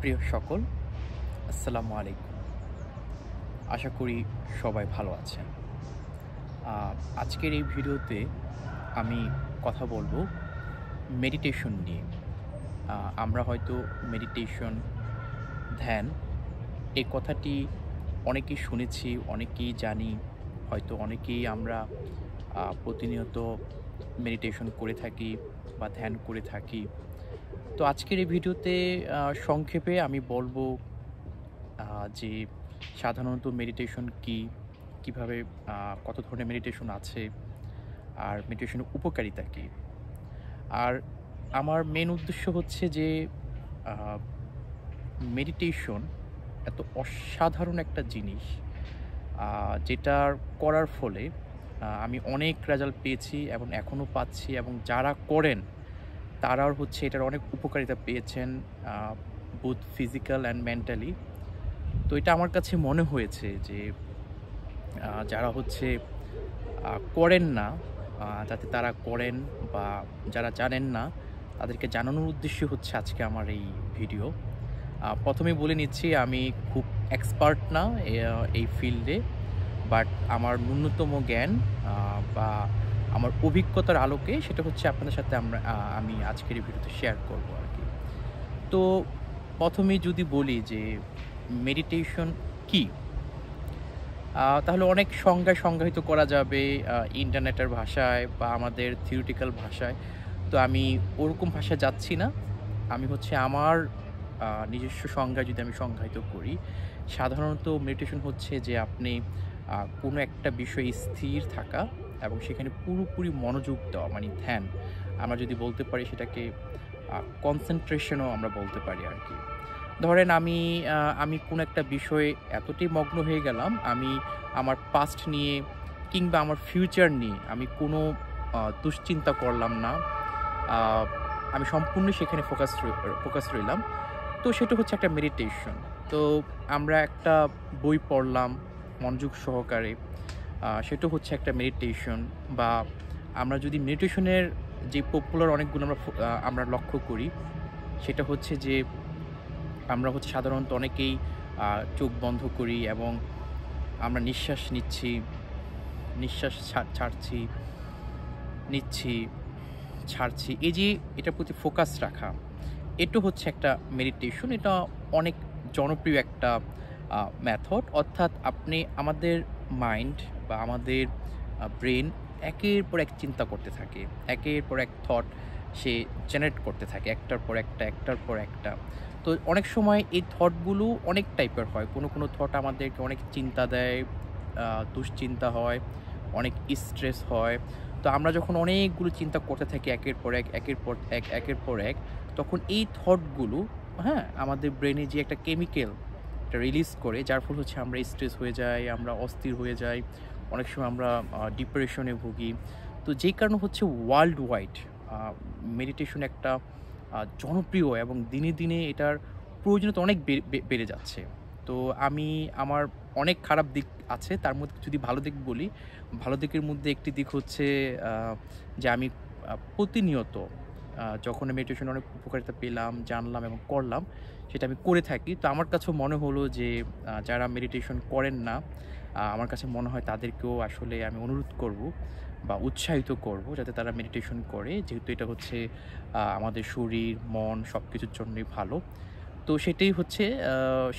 প্রিয় সকল, আসসালামু আলাইকুম। আশা করি সবাই ভালো আছেন। আজকের এই ভিডিওতে আমি কথা বলবো মেডিটেশন নিয়ে। আমরা হয়তো মেডিটেশন, ধ্যান এই কথাটি অনেকেই শুনেছি, অনেকেই জানি, হয়তো অনেকেই আমরা প্রতিনিয়ত মেডিটেশন করে থাকি বা ধ্যান করে থাকি। তো আজকের এই ভিডিওতে সংক্ষেপে আমি বলবো যে সাধারণত মেডিটেশন কী, কীভাবে, কত ধরনের মেডিটেশন আছে, আর মেডিটেশনের উপকারিতা কী। আর আমার মেন উদ্দেশ্য হচ্ছে যে মেডিটেশন এত অসাধারণ একটা জিনিস, যেটার করার ফলে আমি অনেক রেজাল্ট পেয়েছি এবং এখনও পাচ্ছি, এবং যারা করেন তারাও হচ্ছে এটার অনেক উপকারিতা পেয়েছেন, বোথ ফিজিক্যাল অ্যান্ড মেন্টালি। তো এটা আমার কাছে মনে হয়েছে যে যারা হচ্ছে করেন না, যাতে তারা করেন, বা যারা জানেন না তাদেরকে জানানোর উদ্দেশ্য হচ্ছে আজকে আমার এই ভিডিও। প্রথমেই বলে নিচ্ছি, আমি খুব এক্সপার্ট না এই ফিল্ডে, বাট আমার ন্যূনতম জ্ঞান বা আমার অভিজ্ঞতার আলোকে সেটা হচ্ছে আপনাদের সাথে আমি আজকের এই ভিডিওতে শেয়ার করব আর কি। তো প্রথমেই যদি বলি যে মেডিটেশন কী, তাহলে অনেক সংজ্ঞায়িত করা যাবে ইন্টারনেটের ভাষায় বা আমাদের থিওরিটিক্যাল ভাষায়। তো আমি ওরকম ভাষায় যাচ্ছি না। আমি হচ্ছে আমার নিজস্ব সংজ্ঞায় যদি আমি সংজ্ঞায়িত করি, সাধারণত মেডিটেশন হচ্ছে যে আপনি কোনো একটা বিষয়ে স্থির থাকা এবং সেখানে পুরোপুরি মনোযোগ দেওয়া, মানে ধ্যান। আমরা যদি বলতে পারি সেটাকে কনসেন্ট্রেশনও আমরা বলতে পারি আর কি। ধরেন আমি কোনো একটা বিষয়ে এতটাই মগ্ন হয়ে গেলাম, আমি আমার পাস্ট নিয়ে কিংবা আমার ফিউচার নিয়ে আমি কোনো দুশ্চিন্তা করলাম না। আ আমি সম্পূর্ণ সেখানে ফোকাস রইলাম। তো সেটা হচ্ছে একটা মেডিটেশন। তো আমরা একটা বই পড়লাম মনোযোগ সহকারে, সেটা হচ্ছে একটা মেডিটেশন। বা আমরা যদি মেডিটেশনের যে পপুলার অনেকগুলো আমরা লক্ষ্য করি, সেটা হচ্ছে যে আমরা হচ্ছে সাধারণত অনেকেই চোখ বন্ধ করি এবং আমরা নিঃশ্বাস নিচ্ছি, নিঃশ্বাস ছাড়ছি, নিচ্ছি, ছাড়ছি। এই যে এটার প্রতি ফোকাস রাখা, এটা হচ্ছে একটা মেডিটেশন। এটা অনেক জনপ্রিয় একটা মেথড। অর্থাৎ আমাদের মাইন্ড বা আমাদের ব্রেন একের পর এক চিন্তা করতে থাকে। একের পর এক থট সে জেনারেট করতে থাকে, একটার পর একটা, একটার পর একটা। তো অনেক সময় এই থটগুলো অনেক টাইপের হয়। কোনো থট আমাদেরকে অনেক চিন্তা দেয়, দুশ্চিন্তা হয়, অনেক স্ট্রেস হয়। তো আমরা যখন অনেকগুলো চিন্তা করতে থাকি একের পর এক, একের পর এক, একের পর এক, তখন এই থটগুলো, হ্যাঁ, আমাদের ব্রেনে যে একটা কেমিক্যাল এটা রিলিজ করে, যার ফলে হচ্ছে আমরা স্ট্রেস হয়ে যাই, আমরা অস্থির হয়ে যাই, অনেক সময় আমরা ডিপ্রেশনে ভুগি। তো যেই কারণে হচ্ছে ওয়ার্ল্ড ওয়াইড মেডিটেশন একটা জনপ্রিয়, এবং দিনে দিনে এটার প্রয়োজনীয়তা অনেক বেড়ে যাচ্ছে। তো আমার অনেক খারাপ দিক আছে, তার মধ্যে যদি ভালো দিক বলি, ভালো দিকের মধ্যে একটি দিক হচ্ছে যে আমি প্রতিনিয়ত যখন মেডিটেশন অনেক উপকারিতা পেলাম, জানলাম এবং করলাম, সেটা আমি করে থাকি। তো আমার কাছেও মনে হলো যে যারা মেডিটেশন করেন না, আমার কাছে মনে হয় তাদেরকেও আসলে আমি অনুরোধ করব বা উৎসাহিত করব যাতে তারা মেডিটেশন করে। যেহেতু এটা হচ্ছে আমাদের শরীর, মন সবকিছুর জন্যই ভালো। তো সেটাই হচ্ছে,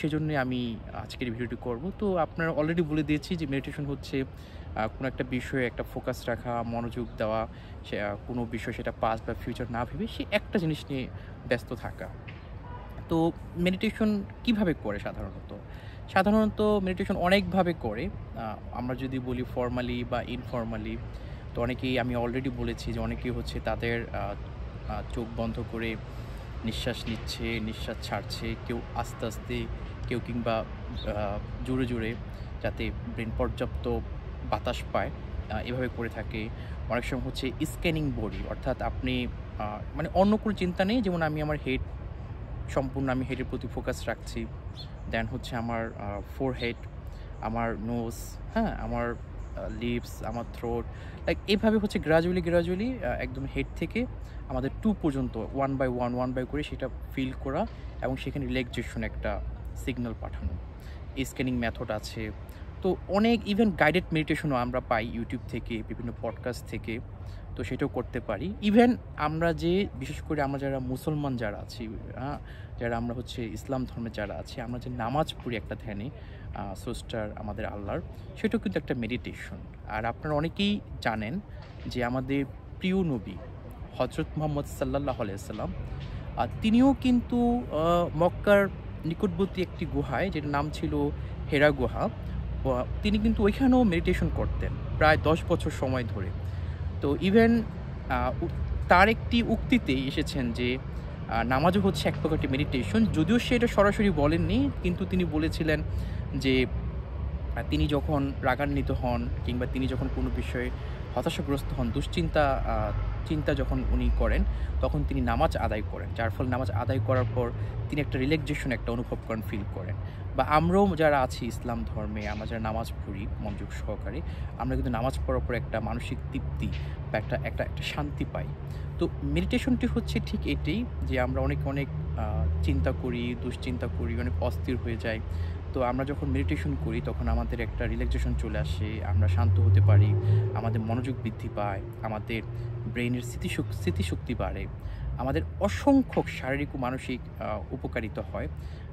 সেজন্যই আমি আজকের এই ভিডিওটি করব। তো আপনারা অলরেডি বলে দিয়েছি যে মেডিটেশন হচ্ছে কোনো একটা বিষয়ে একটা ফোকাস রাখা, মনোযোগ দেওয়া, সে কোনো বিষয় সেটা পাস্ট বা ফিউচার না ভেবে সে একটা জিনিস নিয়ে ব্যস্ত থাকা। তো মেডিটেশন কিভাবে করে সাধারণত? সাধারণত মেডিটেশন অনেকভাবে করে। আমরা যদি বলি ফর্মালি বা ইনফর্মালি, তো অনেকেই, আমি অলরেডি বলেছি যে অনেকেই হচ্ছে তাদের চোখ বন্ধ করে নিঃশ্বাস নিচ্ছে, নিঃশ্বাস ছাড়ছে। কেউ আস্তে, আস্তে, কেউ কিংবা জোরে, জোরে, যাতে ব্রেন পর্যাপ্ত বাতাস পায়, এভাবে করে থাকে। অনেক সময় হচ্ছে স্ক্যানিং বডি, অর্থাৎ আপনি মানে অন্য কোনো চিন্তা নেই। যেমন আমি হেডের প্রতি ফোকাস রাখছি। দেন হচ্ছে আমার ফোরহেড, আমার নোজ, হ্যাঁ? আমার লিপস, আমার থ্রোট, লাইক এভাবে হচ্ছে গ্রাজুয়ালি একদম হেড থেকে আমাদের টু পর্যন্ত ওয়ান বাই করে সেটা ফিল করা এবং সেখানে রিল্যাক্সেশন একটা সিগন্যাল পাঠানো। স্ক্যানিং মেথড আছে। তো অনেক ইভেন গাইডেড মেডিটেশনও আমরা পাই ইউটিউব থেকে, বিভিন্ন পডকাস্ট থেকে। তো সেটাও করতে পারি। ইভেন আমরা যে বিশেষ করে আমরা যারা মুসলমান যারা আছি, যারা আমরা হচ্ছে ইসলাম ধর্মে যারা আছি, আমরা যে নামাজ পড়ি একটা ধ্যানে স্রষ্টার আমাদের আল্লাহর, সেটাও কিন্তু একটা মেডিটেশন। আর আপনারা অনেকেই জানেন যে আমাদের প্রিয় নবী হজরত মুহাম্মদ সাল্লাল্লাহু আলাইহি ওয়াসাল্লাম তিনিও কিন্তু মক্কার নিকটবর্তী একটি গুহায়, যেটার নাম ছিল হেরা গুহা, তিনি কিন্তু ওইখানেও মেডিটেশন করতেন প্রায় 10 বছর সময় ধরে। তো ইভেন তার একটি উক্তিতেই এসেছেন যে নামাজও হচ্ছে এক প্রকারটি মেডিটেশন। যদিও সে এটা সরাসরি বলেননি, কিন্তু তিনি বলেছিলেন যে তিনি যখন রাগান্বিত হন কিংবা তিনি যখন কোনো বিষয়ে হতাশাগ্রস্ত হন, চিন্তা যখন উনি করেন, তখন তিনি নামাজ আদায় করেন। যার ফলে নামাজ আদায় করার পর তিনি একটা রিল্যাক্সেশন একটা অনুভব করেন, ফিল করেন। বা আমরাও যারা আছি ইসলাম ধর্মে, আমরা যারা নামাজ পড়ি মনোযোগ সহকারে, আমরা কিন্তু নামাজ পড়ার পর একটা মানসিক তৃপ্তি বা একটা শান্তি পাই। তো মেডিটেশনটি হচ্ছে ঠিক এটাই, যে আমরা অনেক চিন্তা করি, দুশ্চিন্তা করি, অনেক অস্থির হয়ে যাই। তো আমরা যখন মেডিটেশন করি তখন আমাদের একটা রিল্যাক্সেশন চলে আসে, আমরা শান্ত হতে পারি, আমাদের মনোযোগ বৃদ্ধি পায়, আমাদের ব্রেইনের স্মৃতিশক্তি বাড়ে, আমাদের অসংখ্য শারীরিক ও মানসিক উপকারিতা হয়,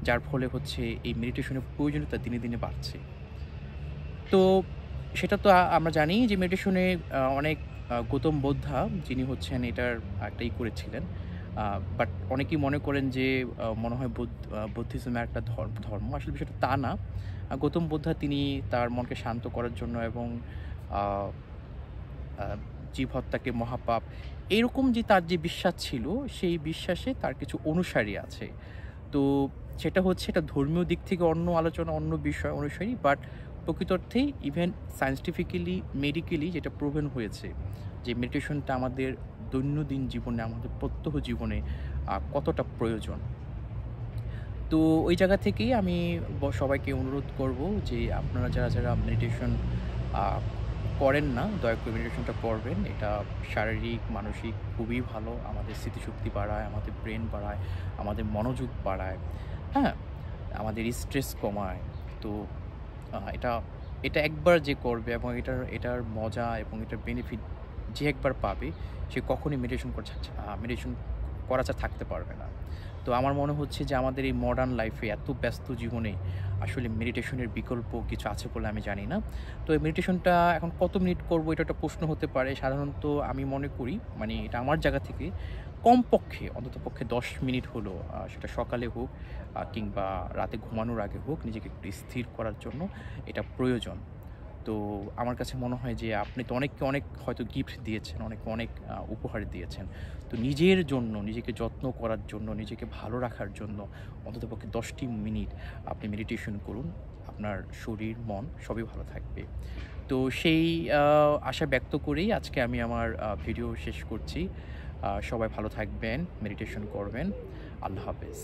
যার ফলে হচ্ছে এই মেডিটেশনের প্রয়োজনীয়তা দিনে দিনে বাড়ছে। তো সেটা তো আমরা জানি যে মেডিটেশনে অনেক গৌতম বুদ্ধা যিনি হচ্ছেন এটার একটা করেছিলেন। বাট অনেকেই মনে করেন যে মনে হয় বুদ্ধিজমের একটা ধর্ম। আসলে বিষয়টা তা না। গৌতম বুদ্ধা তিনি তার মনকে শান্ত করার জন্য এবং আ আ জীব হত্যাকে মহাপাপ, এরকম যে তার যে বিশ্বাস ছিল, সেই বিশ্বাসে তার কিছু অনুসারী আছে। তো সেটা হচ্ছে এটা ধর্মীয় দিক থেকে অন্য আলোচনা, অন্য বিষয় অনুসারী। বাট প্রকৃত অর্থেই ইভেন সায়েন্টিফিক্যালি, মেডিকেলি যেটা প্রুভেন হয়েছে যে মেডিটেশনটা আমাদের দৈনন্দিন জীবনে, আমাদের প্রত্যহ জীবনে কতটা প্রয়োজন। তো ওই জায়গা থেকেই আমি সবাইকে অনুরোধ করব যে আপনারা যারা মেডিটেশন আ করেন না, দয়া করে মেডিটেশনটা করবেন। এটা শারীরিক, মানসিক খুবই ভালো। আমাদের স্মৃতিশক্তি বাড়ায়, আমাদের ব্রেন বাড়ায়, আমাদের মনোযোগ বাড়ায়, হ্যাঁ? আমাদের স্ট্রেস কমায়। তো এটা এটা একবার যে করবে এবং এটার মজা এবং এটার বেনিফিট যে একবার পাবে, সে কখনোই মেডিটেশন করা ছাড়া থাকতে পারবে না। তো আমার মনে হচ্ছে যে আমাদের এই মডার্ন লাইফে এত ব্যস্ত জীবনে আসলে মেডিটেশনের বিকল্প কিছু আছে বলে আমি জানি না। তো এই মেডিটেশনটা এখন কত মিনিট করব, এটা একটা প্রশ্ন হতে পারে। সাধারণত আমি মনে করি, মানে এটা আমার জায়গা থেকে, কমপক্ষে অন্ততপক্ষে 10 মিনিট হলো, সেটা সকালে হোক কিংবা রাতে ঘুমানোর আগে হোক, নিজেকে একটু স্থির করার জন্য এটা প্রয়োজন। তো আমার কাছে মনে হয় যে আপনি তো অনেককে অনেক হয়তো গিফট দিয়েছেন, অনেককে অনেক উপহার দিয়েছেন। তো নিজের জন্য, নিজেকে যত্ন করার জন্য, নিজেকে ভালো রাখার জন্য অন্ততপক্ষে 10টি মিনিট আপনি মেডিটেশন করুন। আপনার শরীর, মন সবই ভালো থাকবে। তো সেই আশা ব্যক্ত করেই আজকে আমি আমার ভিডিও শেষ করছি। সবাই ভালো থাকবেন, মেডিটেশন করবেন। আল্লাহ হাফেজ।